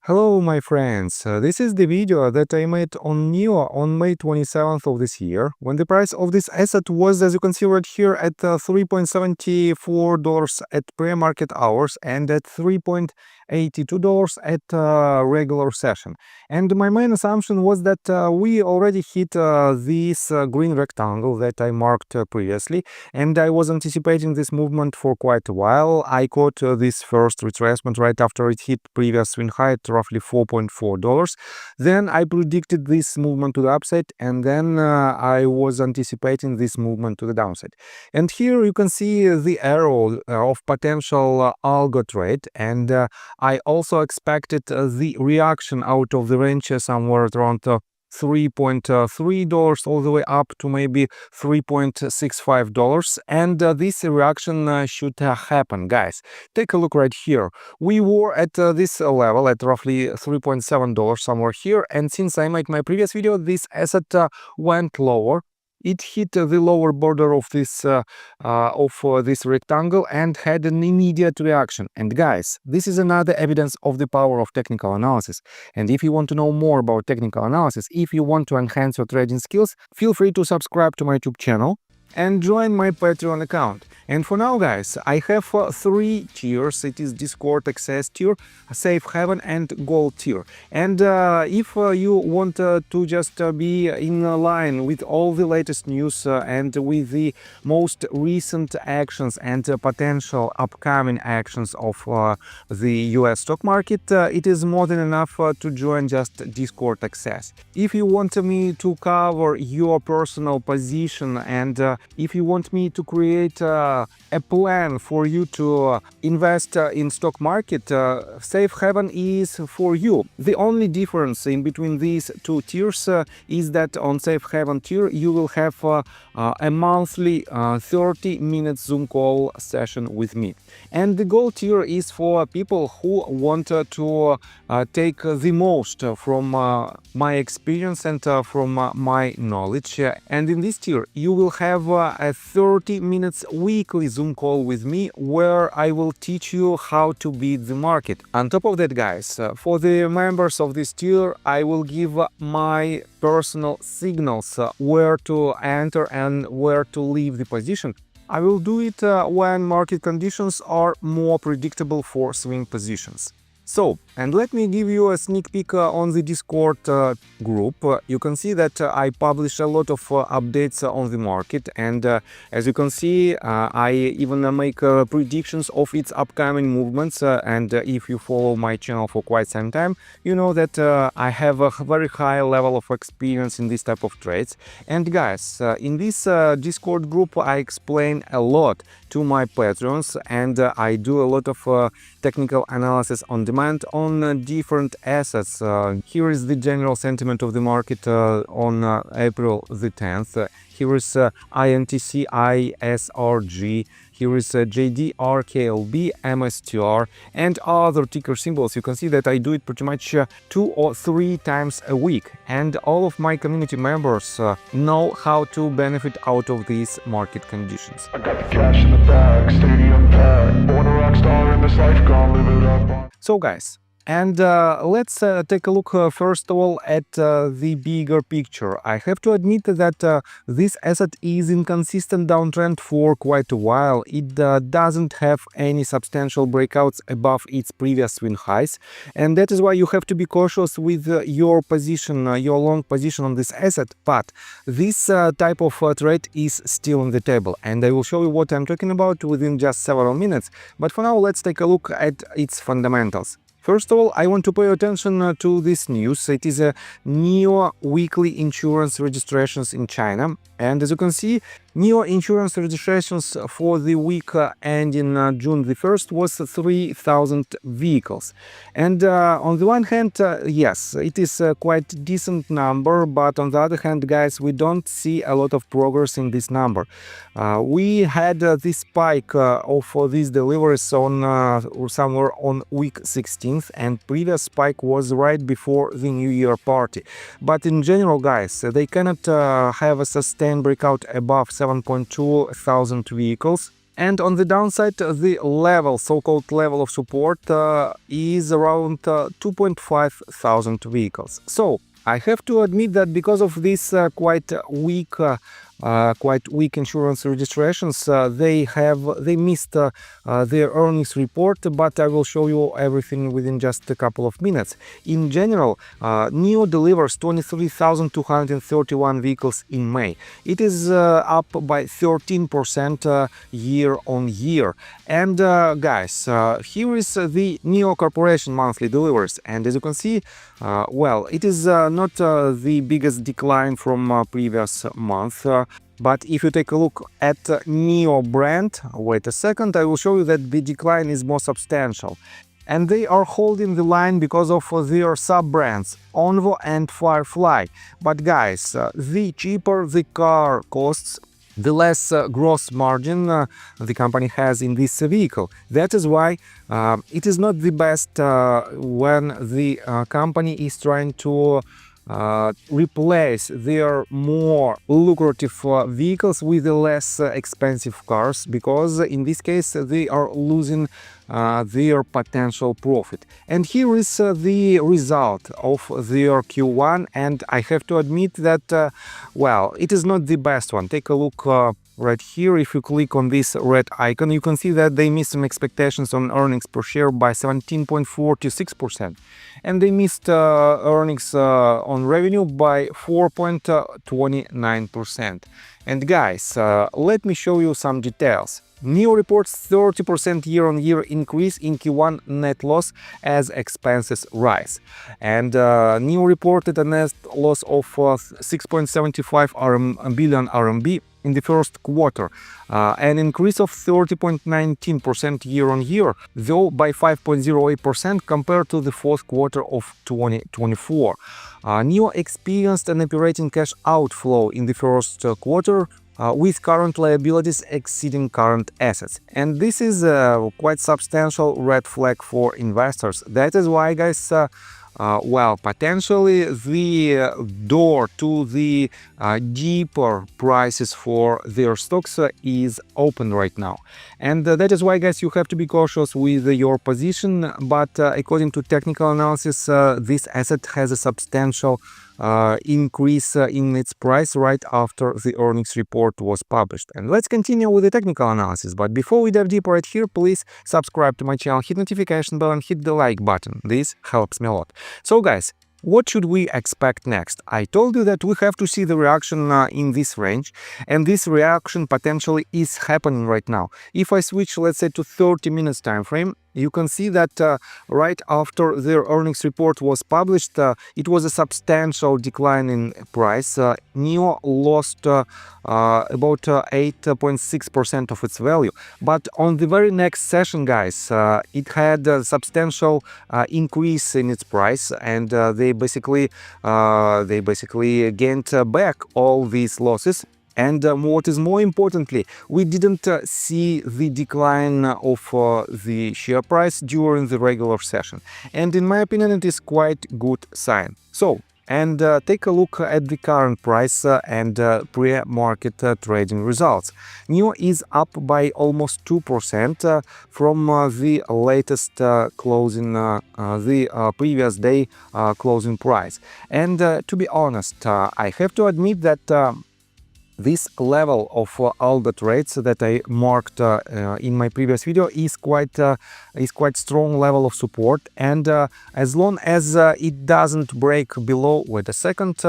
Hello my friends, this is the video that I made on NIO on May 27th of this year, when the price of this asset was, as you can see right here, at $3.74 at pre-market hours and at $3.82 at regular session. And my main assumption was that we already hit this green rectangle that I marked previously, and I was anticipating this movement for quite a while. I caught this first retracement right after it hit previous swing high at roughly $4.4. Then I predicted this movement to the upside, and then I was anticipating this movement to the downside. And here you can see the arrow of potential algo trade, and I also expected the reaction out of the range somewhere at around $3.3 all the way up to maybe $3.65, and this reaction should happen, guys. Take a look right here. We were at this level at roughly $3.7 somewhere here, and since I made my previous video, this asset went lower. It hit the lower border of this rectangle and had an immediate reaction. And guys, this is another evidence of the power of technical analysis. And if you want to know more about technical analysis, if you want to enhance your trading skills, feel free to subscribe to my YouTube channel and join my Patreon account. And for now, guys, I have three tiers. It is Discord access tier, Safe Haven, and Gold tier. And if you want to just be in line with all the latest news and with the most recent actions and potential upcoming actions of the US stock market, it is more than enough to join just Discord access. If you want me to cover your personal position, and if you want me to create a plan for you to invest in stock market, Safe Haven is for you. The only difference in between these two tiers is that on Safe Haven tier you will have a monthly 30-minute Zoom call session with me. And the Gold tier is for people who want to take the most from my experience and from my knowledge. And in this tier you will have a 30 minutes weekly Zoom call with me, where I will teach you how to beat the market. On top of that, guys, for the members of this tier, I will give my personal signals where to enter and where to leave the position. I will do it when market conditions are more predictable for swing positions. So, and let me give you a sneak peek on the Discord group. You can see that I publish a lot of updates on the market, and as you can see, I even make predictions of its upcoming movements. And if you follow my channel for quite some time, you know that I have a very high level of experience in this type of trades. And guys, in this Discord group, I explain a lot to my patrons, and I do a lot of technical analysis on demand on different assets. Here is the general sentiment of the market on April the 10th. Here is INTC, ISRG, here is JDR, KLB, MSTR, and other ticker symbols. You can see that I do it pretty much 2 or 3 times a week. And all of my community members know how to benefit out of these market conditions. I got the cash in the bag, stadium packed, born a rock star in this life, gonna live it up. So guys, and let's take a look first of all at the bigger picture. I have to admit that this asset is in consistent downtrend for quite a while. It doesn't have any substantial breakouts above its previous swing highs, and that is why you have to be cautious with your position, your long position on this asset. But this type of trade is still on the table, and I will show you what I'm talking about within just several minutes. But for now, let's take a look at its fundamentals. First of all, I want to pay attention to this news. It is a NIO weekly insurance registrations in China. And as you can see, NIO insurance registrations for the week ending June the 1st was 3,000 vehicles. And on the one hand, yes, it is a quite decent number, but on the other hand, guys, we don't see a lot of progress in this number. We had this spike of these deliveries on somewhere on week 16th, and previous spike was right before the New Year party. But in general, guys, they cannot have a sustained breakout above 7.2 thousand vehicles. And on the downside, the level, so-called level of support, is around 2.5 thousand vehicles. So I have to admit that because of this quite weak insurance registrations, they missed their earnings report, but I will show you everything within just a couple of minutes. In general, NIO delivers 23,231 vehicles in May. It is up by 13% year on year. And guys, here is the NIO Corporation monthly deliveries, and as you can see, well, it is not the biggest decline from previous month. But if you take a look at NIO brand, wait a second, I will show you that the decline is more substantial. And they are holding the line because of their sub-brands, Onvo and Firefly. But guys, the cheaper the car costs, the less gross margin the company has in this vehicle. That is why it is not the best when the company is trying to replace their more lucrative vehicles with the less expensive cars, because in this case they are losing their potential profit. And here is the result of their Q1, and I have to admit that well, it is not the best one. Take a look right here. If you click on this red icon, you can see that they missed some expectations on earnings per share by 17.46%, and they missed earnings on revenue by 4.29%. And guys, let me show you some details. NIO reports 30% year-on-year increase in Q1 net loss as expenses rise. And NIO reported a net loss of 6.75 billion RMB in the first quarter, an increase of 30.19% year-on-year, though by 5.08% compared to the fourth quarter of 2024. NIO experienced an operating cash outflow in the first quarter, with current liabilities exceeding current assets. And this is a quite substantial red flag for investors. That is why, guys, well, potentially the door to the deeper prices for their stocks is open right now. And that is why, guys, you have to be cautious with your position. But according to technical analysis, this asset has a substantial increase in its price right after the earnings report was published. And let's continue with the technical analysis. But before we dive deeper right here, please subscribe to my channel, hit notification bell and hit the like button. This helps me a lot. So guys, what should we expect next? I told you that we have to see the reaction in this range, and this reaction potentially is happening right now. If I switch, let's say, to 30 minutes time frame, you can see that right after their earnings report was published, it was a substantial decline in price. NIO lost about 8.6% of its value. But on the very next session, guys, it had a substantial increase in its price, and they basically gained back all these losses. And what is more importantly, we didn't see the decline of the share price during the regular session. And in my opinion, it is quite good sign. So, and take a look at the current price and pre-market trading results. NIO is up by almost 2% from the latest closing, the previous day closing price. And to be honest, I have to admit that this level of ALGO trades that I marked in my previous video is quite strong level of support, and as long as it doesn't break below, wait a second,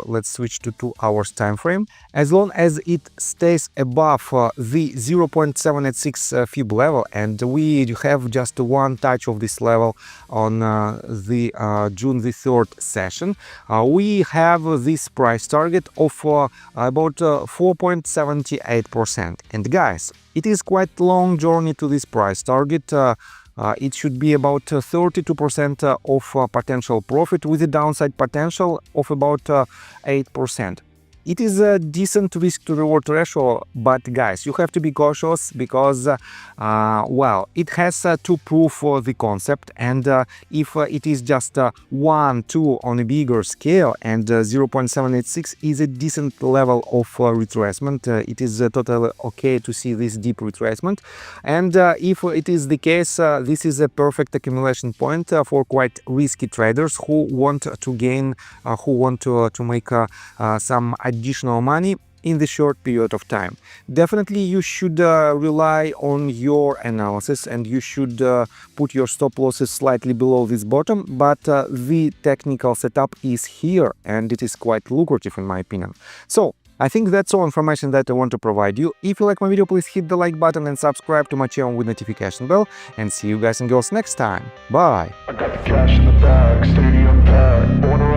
let's switch to 2 hours time frame. As long as it stays above the 0.786 fib level, and we have just one touch of this level on the June the 3rd session, we have this price target of about 4.78%. And guys, it is quite long journey to this price target. It should be about 32% of potential profit, with a downside potential of about 8%. It is a decent risk to reward ratio, but guys, you have to be cautious because, well, it has to prove the concept, and if it is just 1, 2 on a bigger scale, and 0.786 is a decent level of retracement, it is totally okay to see this deep retracement. And if it is the case, this is a perfect accumulation point for quite risky traders who want to gain, who want to make some additional money in the short period of time. Definitely you should rely on your analysis, and you should put your stop losses slightly below this bottom, but the technical setup is here and it is quite lucrative in my opinion. So I think that's all information that I want to provide you. If you like my video, please hit the like button and subscribe to my channel with notification bell, and see you guys and girls next time. Bye! I got the cash in the bag, stadium packed.